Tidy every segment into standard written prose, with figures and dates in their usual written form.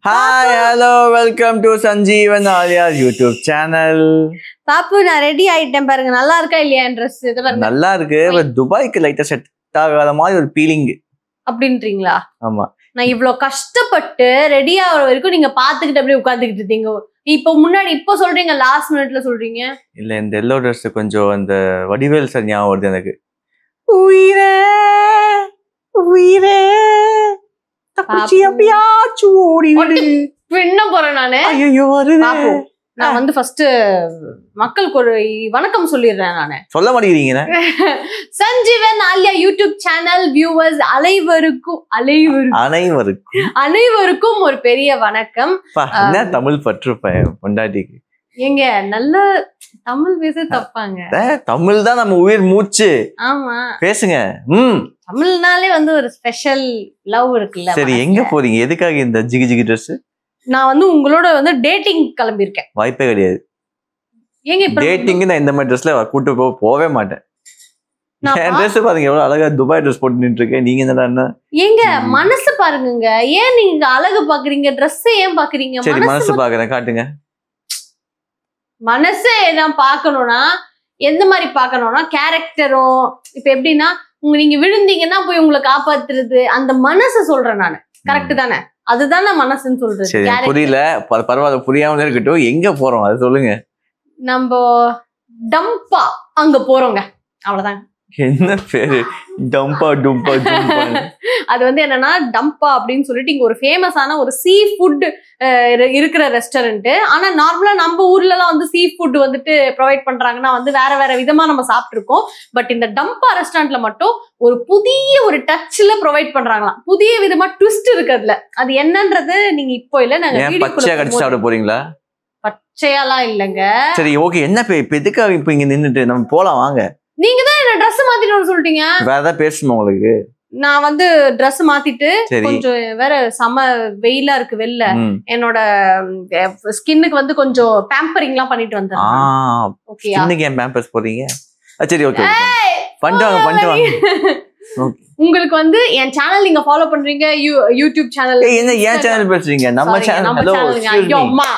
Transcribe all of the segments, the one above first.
Hi, hello, welcome to Sanjeevan Alia's YouTube channel. பாப்பு நான் ready ஆயிட்டேன் பாருங்க. நல்லா இருக்கா இல்லையா Dress இது பாருங்க. நல்லா இருக்கு. துபாய்க்கு லைட்டா செட் ஆகாத மாதிரி ஒரு ஃபீலிங். அப்படின்றீங்களா? ஆமா. நான் இவ்ளோ கஷ்டப்பட்டு ரெடி ஆகுற வரைக்கும் நீங்க பாத்துக்கிட்டு அப்படியே உட்கார்ந்துகிட்டு இருந்தீங்க. இப்போ முன்னாடி இப்போ சொல்றீங்க லாஸ்ட் மினிட்ல சொல்றீங்க. இல்ல இந்த எல்லோ Dress கொஞ்சம் அந்த வடிவேல் சார் ஞாபகம் வருது எனக்கு. உயிரே உயிரே தப்பிச்சி அப்படியாச்சு ஓடி விடு. பின்ன போறேன் நானு. ஐயோ வருது. நான் வந்து ஃபர்ஸ்ட் மக்களுக்கு ஒரு வணக்கம் சொல்லிடுறேன் நானு. சொல்ல மாட்டேங்கிறீங்க. Sanjeevan Alia YouTube channel viewers அனைவருக்கும் ஒரு பெரிய வணக்கம். என்ன தமிழ் பற்று பொண்டாட்டிக்கு. ஏங்க நல்ல தமிழ் பேச தப்பாங்க. தமிழ் தான் நம்ம உயிர் மூச்சு. ஆமா பேசுங்க. தமிழ்னாலே வந்து ஒரு ஸ்பெஷல் லவ் இருக்குல்ல. சரி எங்க போறீங்க? எதுக்காக இந்த ஜிகி ஜிகி Dress? நான் வந்து உங்களோட வந்து டேட்டிங் கிளம்பி இருக்கேன். வாய்ப்பே கிடையாது. ஏங்க இப்ப டேட்டிங் நான் இந்த மாதிரி Dressல கூட்டு போவே மாட்டேன். என் Dress பாருங்க எவ்வளவு அழகா துபாய் Dress போட்டு நின்று இருக்கேன். நீங்க என்னடா? ஏங்க மனசு பாருங்க. ஏன் நீங்க அழகு பாக்குறீங்க? Dress ஏன் பாக்குறீங்க? சரி மனசு பாக்குறேன், காட்டுங்க. மனசே நான் பாக்கணும்னா எந்த மாதிரி பாக்கணும்னா கேரக்டரும் இப்ப எப்படின்னா நீங்க விழுந்தீங்கன்னா போய் உங்களை காப்பாத்துறது அந்த மனசை சொல்றேன் நானு. கரெக்ட் தானே? அதுதான் நான் மனசுன்னு சொல்றது. புரியல, பரவாயில்ல, புரியாம இருக்கட்டும். எங்க போறோம் அது சொல்லுங்க. நம்ம டம்பா அங்க போறோங்க. அவ்வளவுதாங்க. என்ன பேரு? டம்பா டும்பா டும்பா. அது வந்து என்னன்னா டம்பா அப்படின்னு சொல்லிட்டு இங்க ஒரு ஃபேமஸான ஒரு சீ ஃபுட் இருக்கிற ரெஸ்டாரண்ட். ஆனா நார்மலா நம்ம ஊர்ல எல்லாம் வந்து சீ ஃபுட் வந்துட்டு ப்ரொவைட் பண்றாங்கன்னா வந்து வேற வேற விதமா நம்ம சாப்பிட்டுருக்கோம். பட் இந்த டம்பா ரெஸ்டாரண்ட்ல மட்டும் ஒரு புதிய ஒரு டச்ல ப்ரொவைட் பண்றாங்களாம். புதிய விதமா ட்விஸ்ட் இருக்கு அதுல. அது என்னன்றது நீங்க இப்போ இல்ல நாங்க பச்சையா கடிச்சு சாப்பிட போறீங்களா? பச்சையாலாம் இல்லங்க. சரி ஓகே. என்ன இப்ப எதுக்காக இப்ப இங்க நின்னுட்டு நம்ம போலாம் வாங்க. நீங்க தான் என்ன Dress மாத்திட்டு சொல்லிட்டீங்க. வேற ஏதாவது பேசணுமா உங்களுக்கு? நான் வந்து Dress மாத்திட்டு கொஞ்சம் வேற சம வெயிலா இருக்கு வெளில. என்னோட ஸ்கின்னுக்கு வந்து கொஞ்சம் பேம்பரிங் எல்லாம் பண்ணிட்டு வந்தேன். ஓகே. ஸ்கின்னுக்கு ஏன் பேம்பர்ஸ் போறீங்க? சரி ஓகே. பண்ணிட்டு உங்களுக்கு வந்து என் சேனல் நீங்க ஃபாலோ பண்றீங்க. YouTube channel. என்ன ஏன் சேனல் பேசுறீங்க? நம்ம channel. Hello excuse me.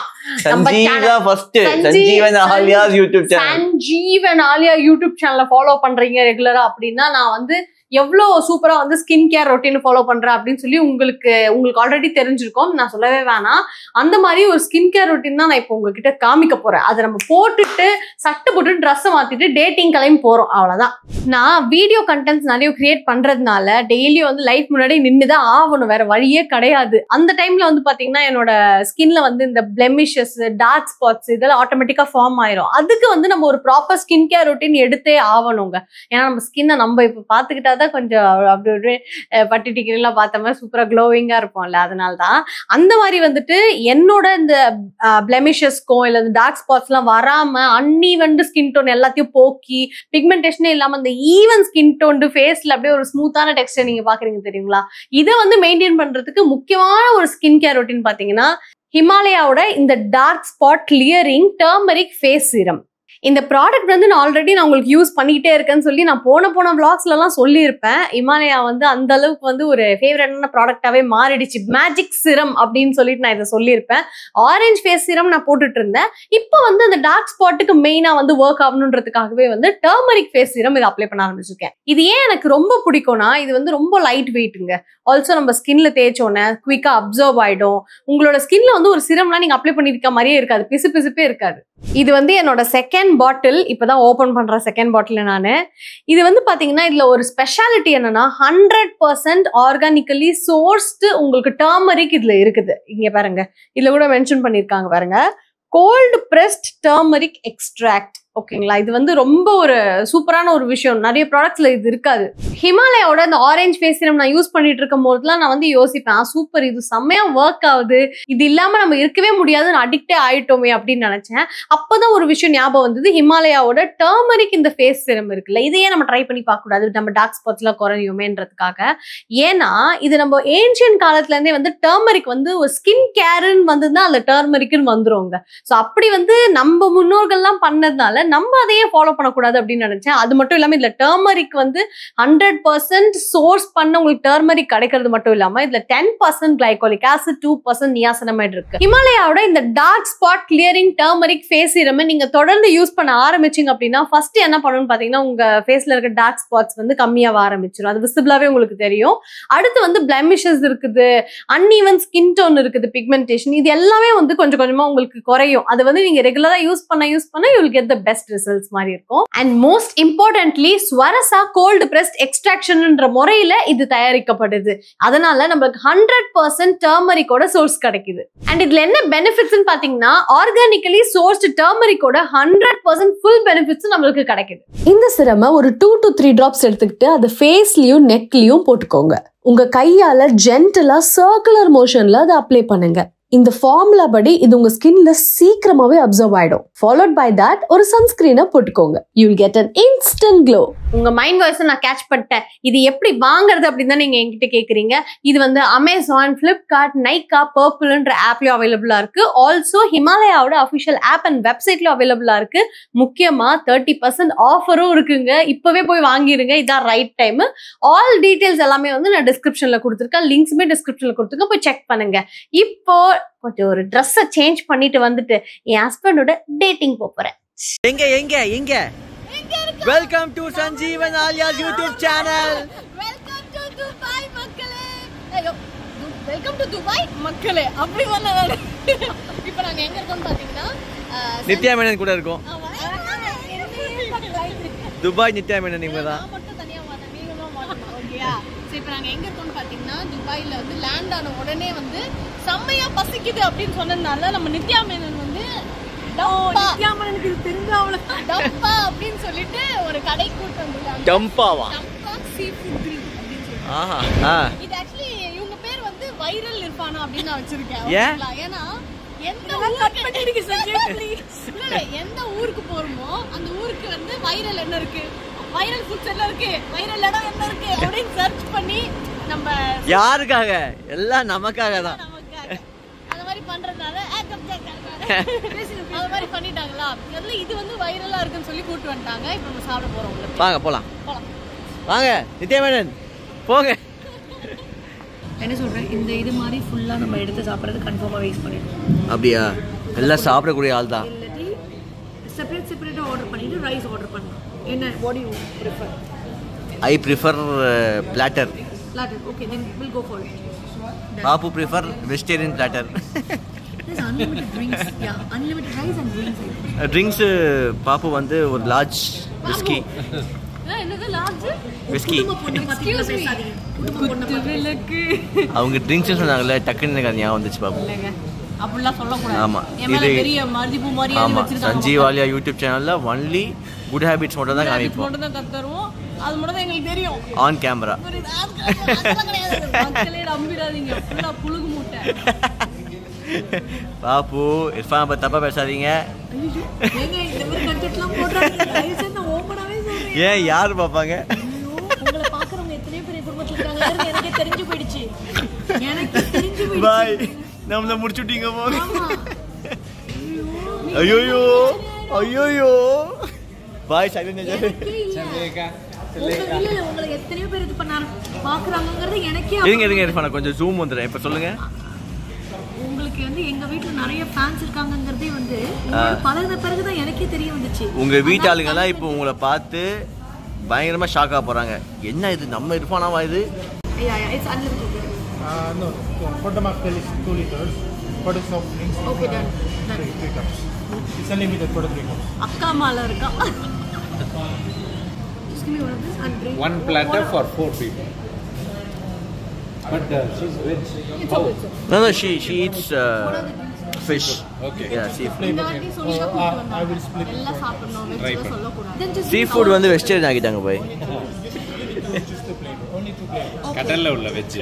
Sanjeevan alias YouTube channel. Sanjeevan Alia YouTube சேனலை ஃபாலோ பண்றீங்க ரெகுலரா அப்படின்னா நான் வந்து எவ்வளவு சூப்பரா வந்து ஸ்கின் கேர் ரொட்டீன் ஃபாலோ பண்றேன் அப்படின்னு சொல்லி உங்களுக்கு ஆல்ரெடி தெரிஞ்சிருக்கோம். நான் சொல்லவே வேணாம். அந்த மாதிரி ஒரு ஸ்கின் கேர் ரொட்டீன் தான் நான் இப்போ உங்ககிட்ட காமிக்க போறேன். அதை நம்ம போட்டுட்டு சட்டை போட்டு Dress மாத்திட்டு டேட்டிங் கிளம்பி போறோம். அவ்வளவுதான். நான் வீடியோ கண்டென்ட்ஸ் நிறைய கிரியேட் பண்றதுனால டெய்லி வந்து லைட் முன்னாடி நின்றுதான் ஆகணும். வேற வழியே கிடையாது. அந்த டைம்ல வந்து பாத்தீங்கன்னா என்னோட ஸ்கின்ல வந்து இந்த பிளெமிஷஸ், டார்க் ஸ்பாட்ஸ் இதெல்லாம் ஆட்டோமேட்டிக்கா ஃபார்ம் ஆயிரும். அதுக்கு வந்து நம்ம ஒரு ப்ராப்பர் ஸ்கின் கேர் ரொட்டீன் எடுத்தே ஆகணுங்க. ஏன்னா நம்ம ஸ்கின்னை நம்ம இப்ப பாத்துக்கிட்டா கொஞ்சம் அப்படி அப்படியே பட்டி டிகிரிலாம் பார்த்த மாதிரி சூப்பரா க்ளோவிங்கா இருப்போம்ல. அதனால்தான் அந்த மாதிரி வந்துட்டு என்னோட இந்த பிளெமிஷஸ்க்கும் இல்ல இந்த டார்க் ஸ்பாட்ஸ் எல்லாம் வராம அன்இவன் ஸ்கின் டோன் எல்லாத்தையும் போக்கி பிக்மெண்டேஷனே இல்லாம இந்த ஈவன் ஸ்கின் டோன் ஃபேஸ்ல அப்படியே ஒரு ஸ்மூத்தான டெக்ஸ்டர் நீங்க பாக்குறீங்க தெரியுங்களா? இதை வந்து மெயின்டைன் பண்றதுக்கு முக்கியமான ஒரு ஸ்கின் கேர் ரொட்டீன் பாத்தீங்கன்னா ஹிமாலயாவோட இந்த dark spot clearing turmeric face serum. இந்த ப்ராடக்ட் வந்து நான் ஆல்ரெடி உங்களுக்கு யூஸ் பண்ணிக்கிட்டே இருக்கேன்னு சொல்லி நான் போன விளாக்ஸ்ல எல்லாம் சொல்லியிருப்பேன். ஹிமாலயா வந்து அந்த அளவுக்கு வந்து ஒரு ஃபேவரட்டான ப்ராடக்டாவே மாறிடுச்சு. மேஜிக் சிரம் அப்படின்னு சொல்லிட்டு நான் இதை சொல்லியிருப்பேன். ஆரஞ்சு ஃபேஸ் சிரம் நான் போட்டுட்டு இருந்தேன். இப்போ வந்து அந்த டார்க் ஸ்பாட்டுக்கு மெயினா வந்து ஒர்க் ஆகணுன்றதுக்காகவே வந்து டர்மரிக் ஃபேஸ் சிரம் இதை அப்ளை பண்ண ஆரம்பிச்சிருக்கேன். இது ஏன் எனக்கு ரொம்ப பிடிக்கும்னா இது வந்து ரொம்ப லைட் வெயிட்டுங்க. ஆல்சோ நம்ம ஸ்கின்ல தேய்ச்சோன்னே குவிக்கா அப்சர்வ் ஆயிடும். உங்களோட ஸ்கின்ல வந்து ஒரு சிரம்லாம் நீங்க அப்ளை பண்ணிருக்க மாதிரியே இருக்காது. பிசுப்பே இருக்காது. இது வந்து என்னோட செகண்ட் பாட்டில். இப்பதான் ஓபன் பண்ற செகண்ட் பாட்டில் நானு. இது வந்து பாத்தீங்கன்னா இதுல ஒரு ஸ்பெஷாலிட்டி என்னன்னா 100% ஆர்கானிக்கலி சோர்ஸ்டு உங்களுக்கு டர்மரிக் இதுல இருக்குது. இங்க பாருங்க, இதுல கூட மென்ஷன் பண்ணிருக்காங்க பாருங்க, கோல்டு பிரஸ்ட் டர்மரிக் எக்ஸ்ட்ராக்ட். ஓகேங்களா? இது வந்து ரொம்ப ஒரு சூப்பரான ஒரு விஷயம். நிறைய ப்ராடக்ட்ஸ்ல இது இருக்காது. ஹிமாலயாவோட இந்த ஆரஞ்சு ஃபேஸ் சீரம் நான் யூஸ் பண்ணிட்டு இருக்கும் போதுலாம் நான் வந்து யோசிப்பேன், சூப்பர் இது செம்மையா ஒர்க் ஆகுது, இது இல்லாம நம்ம இருக்கவே முடியாது, நான் அடிக்டே ஆயிட்டோமே அப்படின்னு நினைச்சேன். அப்பதான் ஒரு விஷயம் ஞாபகம் வந்தது. ஹிமாலயாவோட டர்மரிக் இந்த ஃபேஸ் சீரம் இருக்குல்ல, இதையே நம்ம ட்ரை பண்ணி பார்க்க கூடாது, நம்ம டார்க் ஸ்பாட்ஸ் எல்லாம் குறையுமேன்றதுக்காக. ஏன்னா இது நம்ம ஏன்ஷியன் காலத்துல இருந்தே வந்து டர்மரிக் வந்து ஒரு ஸ்கின் கேருன்னு வந்துதான் அதுல டர்மரிக்னு வந்துருவாங்க. ஸோ அப்படி வந்து நம்ம முன்னோர்கள்லாம் பண்ணதுனால நம்ம அதையே ஃபாலோ பண்ணக்கூடாது அப்படின்னு நினைச்சேன். அது மட்டும் இல்லாம இதுல டர்மரிக் வந்து 100% சோர்ஸ் பண்ண உங்களுக்கு டர்மரிக் கிடைக்கிறது மட்டும் இல்லாம இதுல 10% கிளைகோலிக் ஆசிட், 2% நியாசினமைட் இருக்கு. ஹிமாலயாவோட இந்த dark spot clearing turmeric face serum நீங்க தொடர்ந்து யூஸ் பண்ண ஆரம்பிச்சீங்க அப்படின்னா ஃபர்ஸ்ட் என்ன பண்ணணும்னு பாத்தீங்கன்னா உங்க ஃபேஸ்ல இருக்க டார்க் ஸ்பாட்ஸ் வந்து கம்மியாக ஆரம்பிச்சிடும். அது விசிபிளாவே உங்களுக்கு தெரியும். அடுத்து வந்து பிளெமிஷஸ் இருக்குது, அன்ஈவன் ஸ்கின் டோன் இருக்குது, பிக்மெண்டேஷன், இது எல்லாமே வந்து கொஞ்சம் கொஞ்சமா உங்களுக்கு குறையும். அது வந்து நீங்க ரெகுலரா யூஸ் பண்ண you will get the best results மாதிரி இருக்கும். அண்ட் மோஸ்ட் இம்பார்ட்டன்ட்லி ஸ்வரசா கோல்டு பிரஸ்ட் எக்ஸ்ட்ராக்ஷன்ன்ற முறையில இது தயாரிக்கப்படுது. அதனால நம்மளுக்கு 100% டர்மரிக்கோட சோர்ஸ் கிடைக்குது. அண்ட் இதுல என்ன பெனிஃபிட்ஸ் பாத்தீங்கன்னா ஆர்கானிக்கலி சோர்ஸ்டு டர்மரிக்கோட 100% ஃபுல் பெனிஃபிட்ஸ் நம்மளுக்கு கிடைக்குது. இந்த சிரம ஒரு 2 to 3 டிராப்ஸ் எடுத்துக்கிட்டு அது ஃபேஸ்லயும் நெக்லயும் போட்டுக்கோங்க. உங்க கையால ஜென்டலா சர்க்குலர் மோஷன்ல அதை அப்ளை பண்ணுங்க. இந்த ஃபார்முலா படி இது உங்க ஸ்கின்ல சீக்கிரமாவே அப்சர்வ் ஆயிடும். ஃபாலோட் பை தட் ஒரு சன்ஸ்கிரீனை போட்டுக்கோங்க. You will get an instant glow. உங்க மைண்ட் வாய்ஸ் நான் கேட்ச் பண்ணிட்டேன். இது எப்படி வாங்குறது அப்படின்னு தான் நீங்க என்கிட்ட கேக்குறீங்க. இது வந்து அமேசான், பிளிப்கார்ட், நைகா, பர்பிள்ன்ற ஆப்லயும் அவைலபிளா இருக்கு. ஆல்சோ ஹிமாலயாவோட அபிஷியல் ஆப் அண்ட் வெப்சைட்லயும் அவைலபிளா இருக்கு. முக்கியமா 30% ஆஃபரும் இருக்குங்க. இப்பவே போய் வாங்கிருங்க. இதான் ரைட் டைம். ஆல் டீடைல்ஸ் எல்லாமே வந்து நான் டிஸ்கிரிப்ஷன்ல கொடுத்துருக்கேன். லிங்க்ஸுமே டிஸ்கிரிப்ஷன்ல கொடுத்துருக்கேன். போய் செக் பண்ணுங்க. இப்போ கொஞ்சம் ஒரு ட்ரெஸ்ஸை சேஞ்ச் பண்ணிட்டு வந்துட்டு என் ஹஸ்பண்டோட டேட்டிங் போறேன். எங்க welcome to Sanjeevan alias YouTube channel. Welcome to Dubai மக்களே. வெல்கம் டு துபாய் மக்களே. அப்படி வந்தானே. இப்போ நாங்க எங்க இருக்கோம்னு பாத்தீங்கன்னா நித்யா மேனன் கூட இருக்கோம். துபாய் நித்யா மேனன் நீங்க தான். நான் மட்டும் தனியா வரேன், நீங்களும் வரணும். ஓகேயா? சோ இப்போ நாங்க எங்க இருக்கோம்னு பாத்தீங்கன்னா துபாயில வந்து லேண்ட் ஆன உடனே வந்து செம்மையா பசிக்குது அப்படின்னு சொன்னதுனால நம்ம நித்யா மேனன் வந்து நித்யா மேனனுக்கு தெரிஞ்ச அவ்வளவு டப்பா அப்படின்னு சொல்லிட்டு ஒரு கடை கூட்டு வந்தாங்க. டம்பாவா? டம்பா சீ ஃபுட் கிரில் அப்படின்னு சொல்லிட்டு. ஆஹா. இது ஆக்சுவலி இவங்க பேர் வந்து வைரல் இர்ஃபானா அப்படின்னு நான் வச்சிருக்கேன். ஏன்னா எந்த எந்த ஊருக்கு போறோமோ அந்த ஊருக்கு வந்து வைரல் என்ன இருக்கு, வைரல் ஃபுட்ஸ் என்ன இருக்கு, வைரல் இடம் என்ன இருக்கு அப்படின்னு சர்ச் பண்ணி நம்ம யாருக்காக? எல்லாம் நமக்காக தான். அந்த மாதிரி பண்றதுனால அது மாதிரி பண்ணிட்டாங்களா. இது வந்து வைரலா இருக்குன்னு சொல்லி கூட்டு வந்துட்டாங்க. இப்போ நம்ம சாப்பிட போறோம். வாங்க போலாம். வாங்க நித்யா மேனன் போங்க. என்ன சொல்றேன், இந்த இது மாதிரி ஃபுல்லா நம்ம எடுத்து சாப்பிடுறது கன்ஃபார்மா வேஸ்ட் பண்ணிடுவோம். அப்படியா? எல்லாம் சாப்பிடக்கூடிய ஆள் தான். இல்லாட்டி செப்பரேட்டா ஆர்டர் பண்ணிட்டு ரைஸ் ஆர்டர் பண்ணலாம். என்ன what you prefer? I prefer platter. Okay, then we'll go for it. Papu prefer vegetarian platter. There's unlimited drinks. Yeah, unlimited rice and drinks. Drinks Papu வந்து ஒரு large whiskey. என்னது large? Whiskey. Excuse me. குத்துவிளக்கு. அவங்க drinks சொன்னாங்கல, டக்குன்னு எனக்கு ஞாபகம் வந்துச்சு பாப்பு. அப்படிலாம் சொல்லக்கூடாது. ஆமா. இது பெரிய மர்திபு மாதிரி எழுதி வச்சிருக்காங்க. சஞ்சீவ் ஆலியா யூடியூப் சேனல்ல ஒன்லி குட் ஹேபிட்ஸ் மட்டும் தான் காமிப்போம். மட்டும் தான் கத்துறோம். அது மட்டும் தான் எங்களுக்கு தெரியும். On camera. மக்களே நம்பிடாதீங்க. ஃபுல்லா புழுகு மூட்டை. பாப்பு இர்ஃபான் பத்தி தப்பா பேசாதீங்க. ஏங்க இந்த மாதிரி கண்டென்ட்லாம் போடுறாங்க. ரைஸ் என்ன ஓபனாவே சொல்றீங்க. ஏன் யார் பாப்பாங்க? உங்களை பாக்குறவங்க எத்தனை பேர் குடும்பத்துல இருக்காங்கன்னு எனக்கே தெரிஞ்சு போயிடுச்சு. எனக்கு தெரிஞ்சு போயிடுச்சு. பாய். நம்மள முடிச்சுட்டீங்க போங்க. ஐயோயோ ஐயோயோ. பாய் சைலண்ட் சந்திரிகா. இல்ல உங்களுக்கு எத்தனை பேர் இது பண்ணாங்க பாக்குறாங்கங்கிறது எனக்கே. இருங்க இர்ஃபான் கொஞ்சம் ஜூம் வந்துறேன். இப்ப சொல்லுங்க. உங்களுக்கு வந்து எங்க வீட்ல நிறைய ஃபேன்ஸ் இருக்காங்கங்கறதே வந்து பழகுன பிறகு தான் எனக்கே தெரிய வந்துச்சு. உங்க வீட்டாளுங்க எல்லாம் இப்போ உங்களை பார்த்து பயங்கரமா ஷாக்கா போறாங்க. என்ன இது நம்ம இர்ஃபானாவா இது? It's unlimited. No, for the mocktail is 2 liters. For the soft drinks, Okay, done. 3 cups. It's unlimited for the 3 cups. அக்கா மால இருக்கா. Just give me one of this and drink. One platter for 4 people. But she's veg. It's okay. No, she eats fish. Okay. Yeah, seafood. இந்த aunty சொல்லி தான் கூட்டி வந்தாங்க. I will split it. எல்லாம் சாப்பிடணும் வெஜ்ல சொல்ல கூடாது. Then just Seafood வந்து வெஜிடேரியன் ஆகிட்டாங்க போய். Just 2 flavor. Only 2 flavors. கடல்ல உள்ள வெஜ்.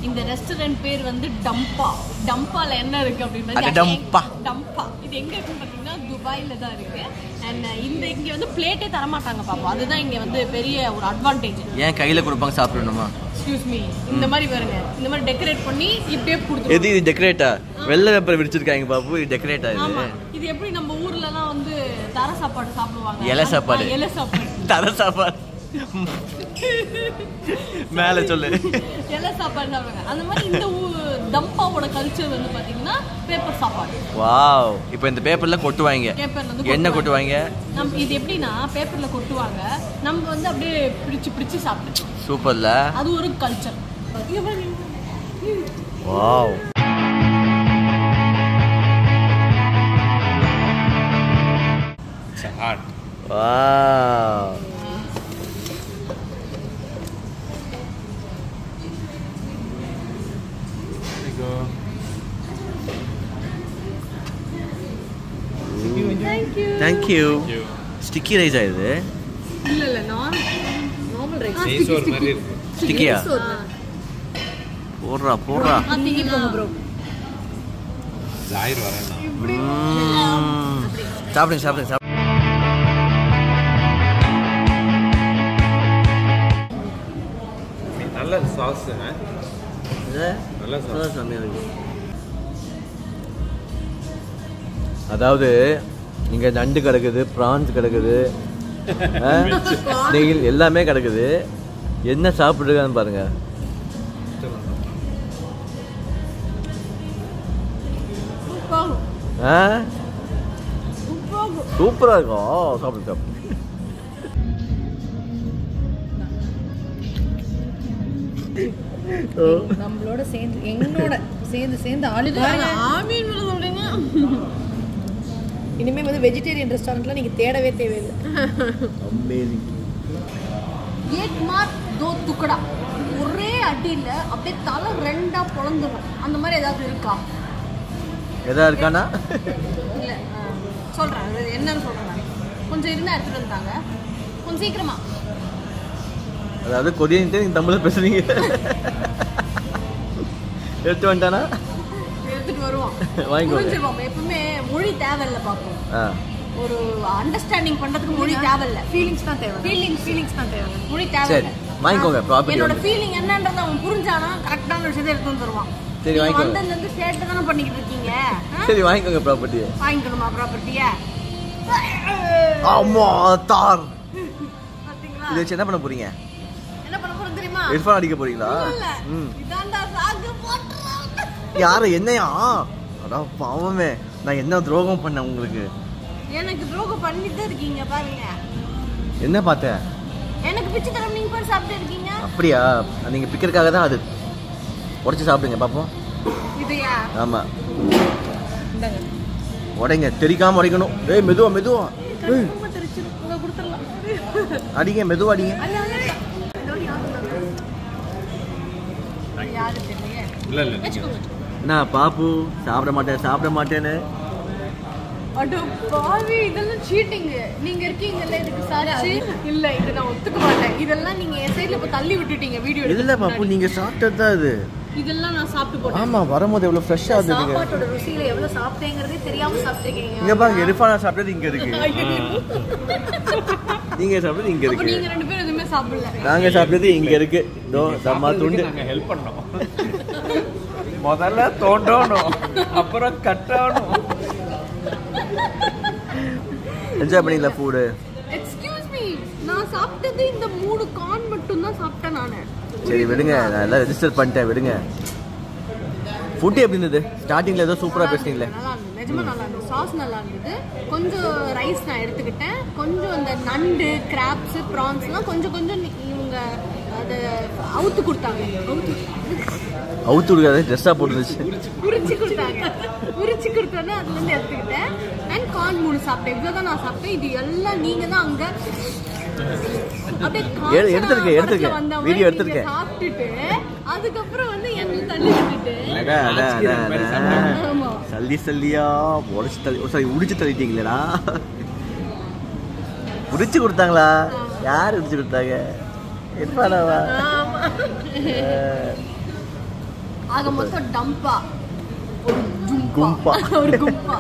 இந்த ரெஸ்டாரன்ட் பேர் வந்து டம்பா. டம்பால என்ன இருக்கு அப்படின்னா டம்பா. இது எங்க இருக்குன்னு பாத்தீங்கன்னா துபாயில தான் இருக்கு. அண்ட் இங்க வந்து பிளேட்டே தர மாட்டாங்க பாப்போம். அதுதான் இங்க வந்து பெரிய ஒரு அட்வான்டேஜ். ஏன் கையில கொடுப்பாங்க சாப்பிடணுமா? எக்ஸ்கியூஸ் மீ இந்த மாதிரி பாருங்க இந்த மாதிரி டெக்கரேட் பண்ணி இப்படியே கொடுத்துருவோம். எது இது டெக்கரேட்டா? வெள்ளை பேப்பர் விரிச்சிருக்காங்க பாப்பு. இது டெக்கரேட்டா? ஆமா இது இது எப்படி நம்ம ஊர்லலாம் வந்து தர சாப்பாடு சாப்பிடுவாங்க. இலை சாப்பாடு. இலை சாப்பாடு. தர சாப்பாடு மேல சொல்லு. இலை சாப்பாடு சாப்பிடுவாங்க. அந்த மாதிரி இந்த தம்பாவோட கல்ச்சர் வந்து பாத்தீங்கன்னா பேப்பர் சாப்பாடு. வாவ். இப்போ இந்த பேப்பர்ல கொட்டுவாங்க. பேப்பர்ல வந்து என்ன கொட்டுவாங்க? நம்ம இது எப்படின்னா பேப்பர்ல கொட்டுவாங்க, நம்ம வந்து அப்படியே பிரிச்சு சாப்பிடுவோம். சூப்பர்ல. அது ஒரு culture. Wow. It's an art. Wow. There you go. Thank you. Thank you. Sticky rice ஆயிடுது. இல்ல நார்மல் ரைஸ். நெய்சோர் மாதிரி இருக்கு. ஸ்டிக்கியா? போடுறா. பாத்தீங்க ப்ரோ. ஜாயிர் வரேன்னா. சாப்பிடுங்க. நல்ல சாஸ். நல்ல சாஸ். அதாவது இங்க நண்டு கிடக்குது, பிரான்ஸ் கிடக்குது, நெயில் எல்லாமே கிடக்குது. என்ன சாப்பிட்டுருக்கான்னு பாருங்க. சூப்பரா இருக்கும். சாப்பிடு. நம்மளோட சேர்ந்து ஆமீன் சொல்றீங்க. இனிமே வந்து வெஜிடேரியன் ரெஸ்டாரண்ட்ல நீங்க தேடவே தேவையில்லை. அமேசிங். एक मार दो टुकड़ा ஒரே அடியில அப்படியே தலை ரெண்டா பொளந்துரும். அந்த மாதிரி ஏதாவது இருக்கா? எதா இருக்கானா? இல்ல சொல்றேன். அது என்னன்னு சொல்றேன். கொஞ்சம் இருந்தா எடுத்துட்டு வந்தாங்க. கொஞ்சம் சீக்கிரமா. அதாவது கொரியன் நீங்க தமிழ்ல பேசுறீங்க. எடுத்து வந்துட்டானா? எடுத்துட்டு வருவோம். வாங்கிக்கோங்க. எப்பவுமே மொழி தேவையில்ல பாப்போம். ஒரு அண்டர்ஸ்டாண்டிங் பண்றதுக்கு மொழி தேவையில்ல. ஃபீலிங்ஸ் தான் தேவை. ஃபீலிங்ஸ் தான் தேவை. மொழி தேவையில்ல. வாங்கிக்கோங்க. ப்ராப்பர்ட்டி என்னோட ஃபீலிங் என்னன்றத அவன் புரிஞ்சானா கரெக்டான விஷயத்தை எடுத்து வந்துருவான். சரி வாங்கிக்கோங்க. வந்ததுல இருந்து சேட்டை தான பண்ணிக்கிட்டு இருக்கீங்க. சரி வாங்கிக்கோங்க ப்ராப்பர்ட்டியை. வாங்கிக்கணுமா ப்ராப்பர்ட்டியை? ஆமா தார். பாத்தீங்களா? இத வச்சு என்ன பண்ண போறீங்க? என்ன பண்ண போறோம் தெரியுமா? இர்ஃபான் அடிக்க போறீங்களா? இதாண்டா சாகு போட்றா. யார என்னையா? அட பாவமே. நான் என்ன துரோகம் பண்ணேன் உங்களுக்கு? எனக்கு துரோகம் பண்ணிட்டே இருக்கீங்க பாருங்க. என்ன பார்த்த? எனக்கு பிச்சை தரம் நீங்க போய் சாப்பிட்டு இருக்கீங்க. அப்படியா? நீங்க பிக்கிறதுக்காக தான் அது. உடைச்சு சாப்பிடுங்க பாப்போம். இதையா? ஆமா. இந்தாங்க. உடைங்க. தெரிக்காம உடைக்கணும். ஏய் மெதுவா. ஏய் ரொம்ப தெரிச்சு உங்க கொடுத்துறலாம். அடிங்க மெதுவா அடிங்க. யாரு தெரியல. இல்ல. நான் பாப்பு சாப்பிட மாட்டேன்னு. அட பாவி, இதெல்லாம் சீட்டிங். நீங்க இருக்கீங்கல்ல இதுக்கு சாட்சி. இல்ல இது நான் ஒத்துக்க மாட்டேன். இதெல்லாம் நீங்க என் சைடுல இப்ப தள்ளி விட்டுட்டீங்க வீடியோ எடுத்து. இல்ல பாப்பு நீங்க சாப்பிட்டது தான் இது. இதெல்லாம் நான் சாப்பிட்டு போட்டேன். ஆமா வரும்போது எவ்வளவு ஃப்ரெஷ்ஷா இருந்ததுங்க. சாப்பாட்டோட ருசியில எவ்வளவு சாப்பிட்டேங்கறதே தெரியாம சாப்பிட்டீங்க. இங்க பாருங்க இர்ஃபான் சாப்பிட்டது இங்க இருக்கு. நீங்க சாப்பிட்டது இங்க அப்ப இருக்கு. நீங்க ரெண்டு பேரும் எதுவுமே சாப்பிடல. நாங்க சாப்பிட்டது இங்க இருக்கு. தோ தம்மா துண்டு. நாங்க ஹெல்ப் பண்ணோம். முதல்ல தோண்டணும், அப்புறம் கட்டணும். என்ஜாய் பண்ணீங்களா ஃபுட்? எக்ஸ்கியூஸ் மீ, நான் சாப்பிட்டது இந்த 3 கார்ன் மட்டும் தான் சாப்பிட்டேன் நானு. சரி விடுங்க, நான் எல்லாம் ரெஜிஸ்டர் பண்ணிட்டேன் விடுங்க. ஃபுட் எப்படி இருந்தது? ஸ்டார்டிங்ல ஏதோ சூப்பரா பேசுனீங்களே. நல்லா இருந்தது, நிஜமா நல்லா இருந்தது. சாஸ் நல்லா இருந்தது. கொஞ்சம் ரைஸ் நான் எடுத்துக்கிட்டேன். கொஞ்சம் இந்த நண்டு, கிராப்ஸ், ப்ரான்ஸ்லாம் கொஞ்சம் இவங்க அதை அவுத்து கொடுத்தாங்க. அவுத்து விடுக்காது, ட்ரெஸ்ஸாக போட்டுருச்சு. உரிச்சு கொடுத்தாங்க. உரிச்சு கொடுத்தோன்னே அதுலேருந்து எடுத்துக்கிட்டேன். அண்ட் கார்ன் 3 சாப்பிட்டேன். இவ்வளோதான் நான் சாப்பிட்டேன். இது எல்லாம் நீங்க தான் அங்கே எடுத்திருக்கேன் வீடியோ எடுத்திருக்கேன். சாப்பிட்டுட்டு அதுக்கப்புறம் வந்து என்ன தள்ளி விட்டுட்டு சல்லியா உடிச்சு தள்ளிட்டீங்களா? உடிச்சு கொடுத்தாங்களா? யார் உடிச்சு கொடுத்தாங்க? எப்பாடாவா? ஆக மொத்தம் டம்பா, ஒரு கும்பா. கும்பா.